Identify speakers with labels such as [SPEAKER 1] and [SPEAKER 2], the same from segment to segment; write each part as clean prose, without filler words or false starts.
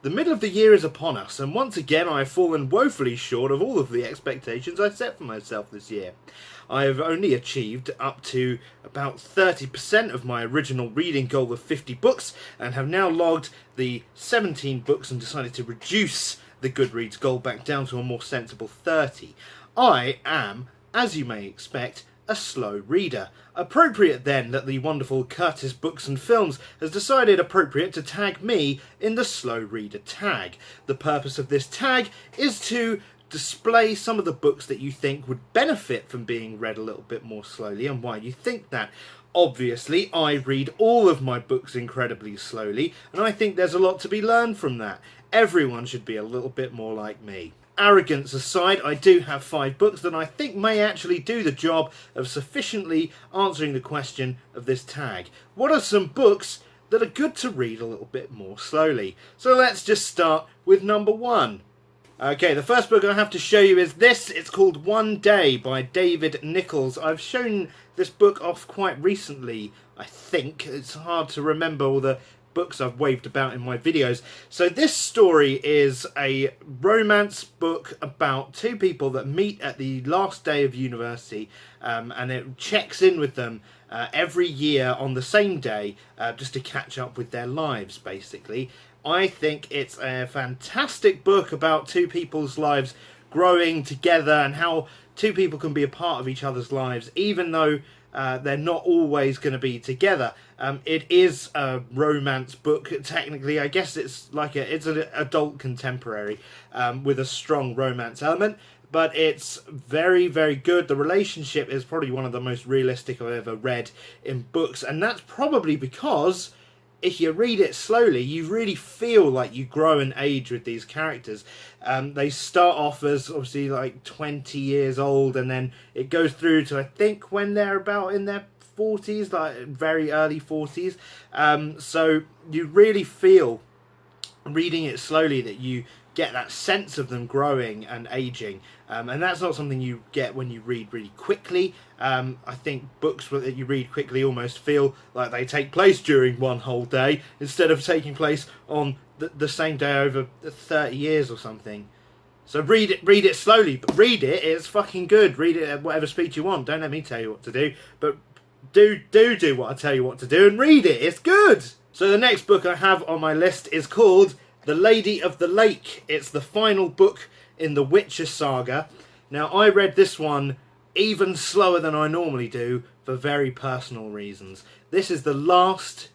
[SPEAKER 1] The middle of the year is upon us, and once again I have fallen woefully short of all of the expectations I set for myself this year. I have only achieved up to about 30% of my original reading goal of 50 books, and have now logged the 17 books and decided to reduce the Goodreads goal back down to a more sensible 30. I am, as you may expect, a slow reader. Appropriate then that the wonderful Curtis Books and Films has decided appropriate to tag me in the slow reader tag. The purpose of this tag is to display some of the books that you think would benefit from being read a little bit more slowly and why you think that. Obviously, I read all of my books incredibly slowly, and I think there's a lot to be learned from that. Everyone should be a little bit more like me. Arrogance aside, I do have 5 books that I think may actually do the job of sufficiently answering the question of this tag. What are some books that are good to read a little bit more slowly? So let's just start with number 1. Okay, the first book I have to show you is this. It's called One Day by David Nichols. I've shown this book off quite recently, I think. It's hard to remember all the books I've waved about in my videos. So this story is a romance book about 2 people that meet at the last day of university, and it checks in with them every year on the same day just to catch up with their lives, basically. I think it's a fantastic book about 2 people's lives growing together and how 2 people can be a part of each other's lives even though they're not always going to be together. It is a romance book, technically. I guess it's like it's an adult contemporary with a strong romance element, but it's very, very good. The relationship is probably one of the most realistic I've ever read in books, and that's probably because if you read it slowly, you really feel like you grow and age with these characters. They start off as obviously like 20 years old, and then it goes through to I think when they're about in their 40s, like very early 40s. So you really feel, reading it slowly, that you get that sense of them growing and aging, and that's not something you get when you read really quickly. I think books that you read quickly almost feel like they take place during one whole day instead of taking place on the same day over 30 years or something. So read it slowly, but read it. It's fucking good. Read it at whatever speed you want. Don't let me tell you what to do, but do what I tell you what to do and read it. It's good. So the next book I have on my list is called The Lady of the Lake. It's the final book in the Witcher saga. Now, I read this one even slower than I normally do for very personal reasons. This is the last,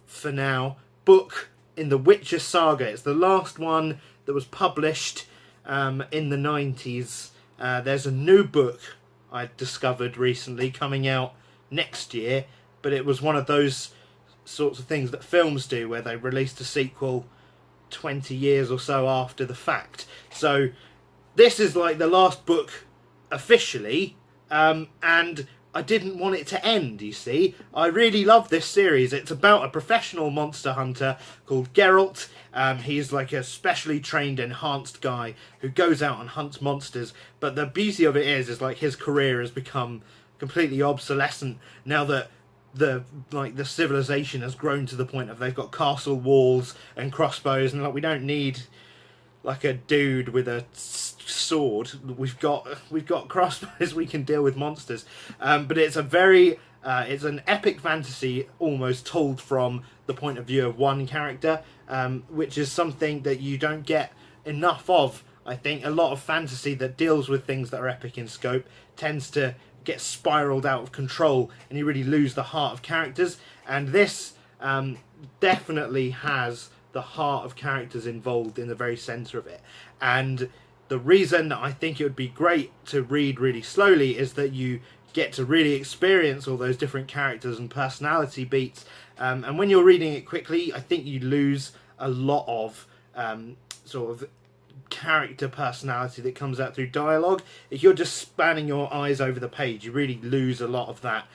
[SPEAKER 1] for now, book in the Witcher saga. It's the last one that was published in the 90s. There's a new book I discovered recently coming out next year, but it was one of those sorts of things that films do where they released a sequel 20 years or so after the fact. So this is like the last book officially, and I didn't want it to end, you see. I really love this series. It's about a professional monster hunter called Geralt. He's like a specially trained, enhanced guy who goes out and hunts monsters, but the beauty of it is like his career has become completely obsolescent now that the civilization has grown to the point of they've got castle walls and crossbows, and like we don't need like a dude with a sword. We've got crossbows. We can deal with monsters. But it's a very it's an epic fantasy, almost told from the point of view of one character, which is something that you don't get enough of. I think a lot of fantasy that deals with things that are epic in scope tends to get spiraled out of control and you really lose the heart of characters, and this definitely has the heart of characters involved in the very centre of it. And the reason that I think it would be great to read really slowly is that you get to really experience all those different characters and personality beats, and when you're reading it quickly, I think you lose a lot of sort of character personality that comes out through dialogue. If you're just spanning your eyes over the page, you really lose a lot of that,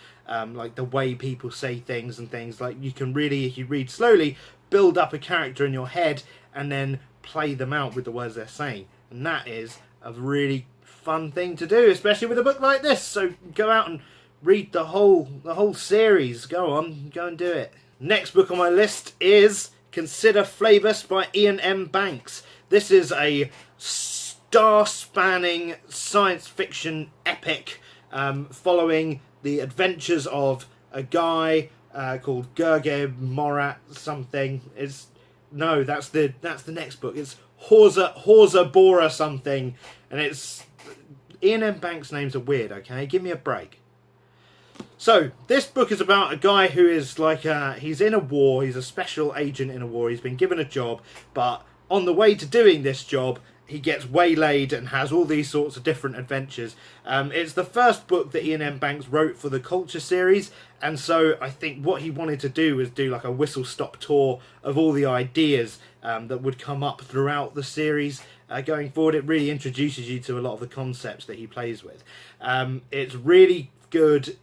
[SPEAKER 1] like the way people say things and things. Like you can really, if you read slowly, build up a character in your head and then play them out with the words they're saying, and that is a really fun thing to do, especially with a book like this. So go out and read the whole series. Go on, go and do it. Next book on my list is Consider Phlebas by Ian M. Banks. This is a star-spanning science fiction epic following the adventures of a guy called Gerge Morat something. That's the next book. It's Horza Bora something, and it's Ian M. Banks' names are weird. Okay, give me a break. So this book is about a guy who is like he's in a war. He's a special agent in a war. He's been given a job, but on the way to doing this job, he gets waylaid and has all these sorts of different adventures. It's the first book that Ian M. Banks wrote for the Culture series, and so I think what he wanted to do was do like a whistle-stop tour of all the ideas that would come up throughout the series going forward. It really introduces you to a lot of the concepts that he plays with. It's really good.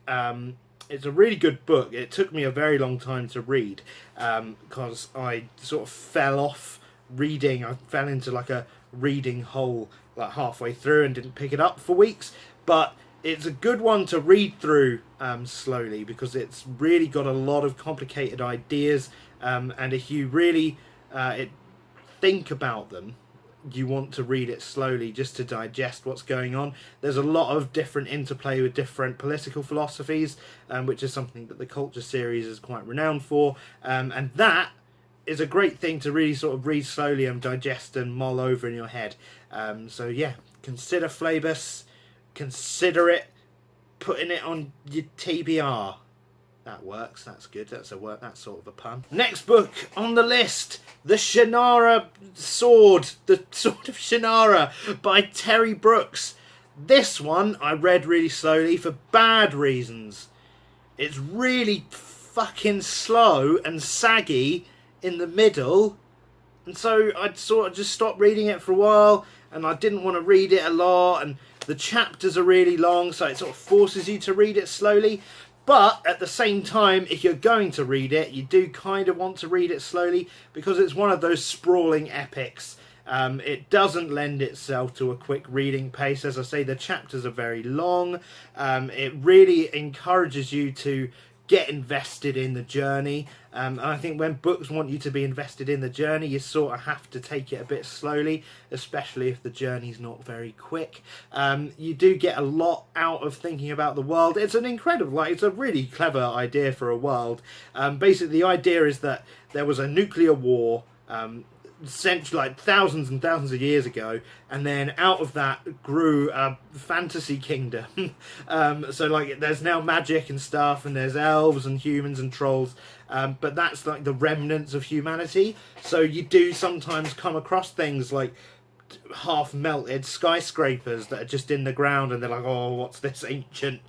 [SPEAKER 1] It's a really good book. It took me a very long time to read because I sort of fell off reading. I fell into like a reading hole like halfway through and didn't pick it up for weeks, but it's a good one to read through slowly, because it's really got a lot of complicated ideas, and if you really think about them, you want to read it slowly just to digest what's going on. There's a lot of different interplay with different political philosophies, which is something that the Culture series is quite renowned for, and that is a great thing to really sort of read slowly and digest and mull over in your head. So yeah, consider Phlebas, consider it, putting it on your TBR. That works, that's good, that's sort of a pun. Next book on the list, The Shannara Sword, The Sword of Shannara by Terry Brooks. This one I read really slowly for bad reasons. It's really fucking slow and saggy in the middle, and so I'd sort of just stopped reading it for a while, and I didn't want to read it a lot, and the chapters are really long, so it sort of forces you to read it slowly. But at the same time, if you're going to read it, you do kind of want to read it slowly, because it's one of those sprawling epics. It doesn't lend itself to a quick reading pace. As I say, the chapters are very long. It really encourages you to get invested in the journey. And I think when books want you to be invested in the journey, you sort of have to take it a bit slowly, especially if the journey's not very quick. You do get a lot out of thinking about the world. It's an incredible, it's a really clever idea for a world. Basically, the idea is that there was a nuclear war like thousands and thousands of years ago, and then out of that grew a fantasy kingdom. So like there's now magic and stuff, and there's elves and humans and trolls, but that's like the remnants of humanity. So you do sometimes come across things like half melted skyscrapers that are just in the ground, and they're like, oh, what's this ancient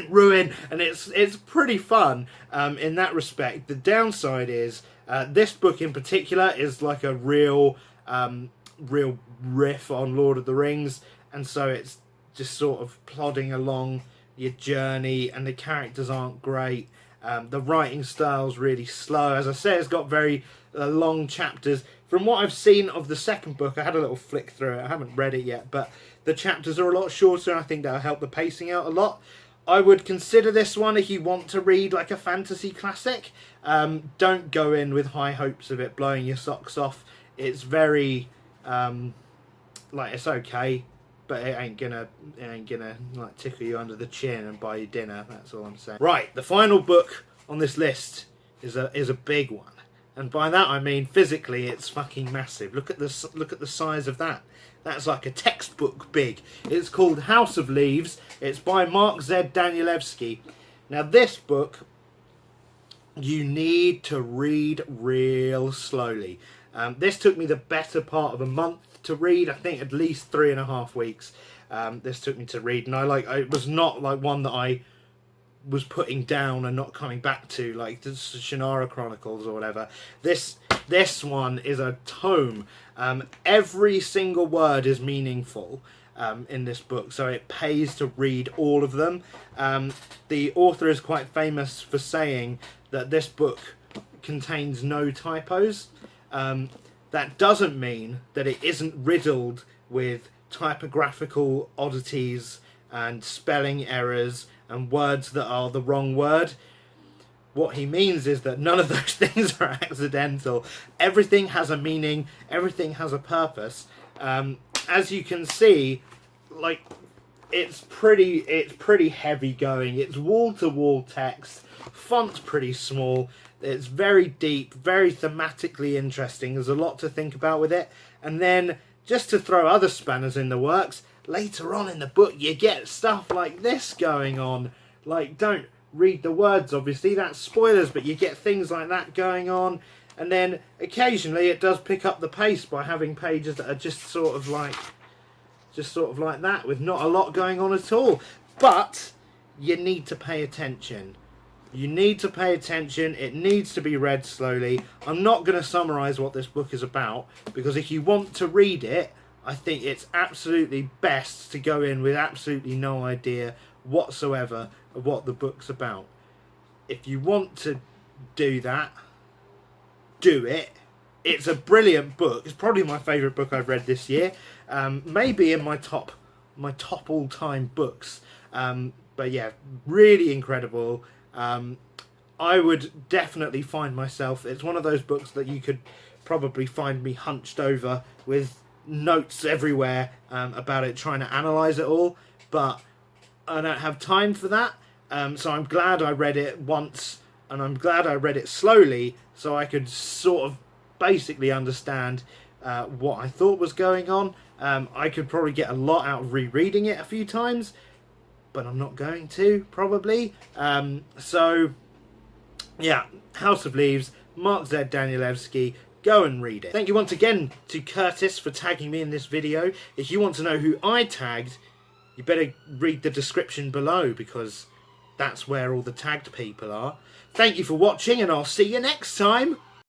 [SPEAKER 1] ruin? And it's pretty fun in that respect. The downside is this book in particular is like a real riff on Lord of the Rings, and so it's just sort of plodding along your journey, and the characters aren't great. The writing style's really slow. As I say, it's got very long chapters. From what I've seen of the second book, I had a little flick through it. I haven't read it yet, but the chapters are a lot shorter, and I think that'll help the pacing out a lot. I would consider this one if you want to read like a fantasy classic. Don't go in with high hopes of it blowing your socks off. It's very it's okay, but it ain't gonna like tickle you under the chin and buy you dinner. That's all I'm saying. Right, the final book on this list is a big one, and by that I mean physically it's fucking massive. Look at the size of that. That's like a textbook big. It's called House of Leaves. It's by Mark Z. Danielewski. Now this book you need to read real slowly. This took me the better part of a month to read. I think at least 3.5 weeks. This took me to read, and it was not like one that I was putting down and not coming back to, like the Shannara Chronicles or whatever. This one is a tome. Every single word is meaningful in this book, so it pays to read all of them. The author is quite famous for saying that this book contains no typos. That doesn't mean that it isn't riddled with typographical oddities and spelling errors and words that are the wrong word. what he means is that none of those things are accidental. Everything has a meaning. Everything has a purpose. As you can see, like, it's pretty heavy going. It's wall-to-wall text. Font's pretty small. It's very deep, very thematically interesting. There's a lot to think about with it. And then, just to throw other spanners in the works, later on in the book you get stuff like this going on. Like, don't read the words, obviously, that's spoilers, but you get things like that going on. And then occasionally it does pick up the pace by having pages that are just sort of like that, with not a lot going on at all. But you need to pay attention. You need to pay attention. It needs to be read slowly. I'm not going to summarise what this book is about, because if you want to read it, I think it's absolutely best to go in with absolutely no idea whatsoever of what the book's about. If you want to do that, do it. It's a brilliant book. It's probably my favourite book I've read this year. Maybe in my top all-time books. But yeah, really incredible. I would definitely find myself, it's one of those books that you could probably find me hunched over with notes everywhere about it, trying to analyse it all, but I don't have time for that. So I'm glad I read it once, and I'm glad I read it slowly, so I could sort of basically understand what I thought was going on. I could probably get a lot out of rereading it a few times, but I'm not going to, probably. So, yeah, House of Leaves, Mark Z. Danielewski, go and read it. Thank you once again to Curtis for tagging me in this video. If you want to know who I tagged, you better read the description below, because that's where all the tagged people are. Thank you for watching, and I'll see you next time.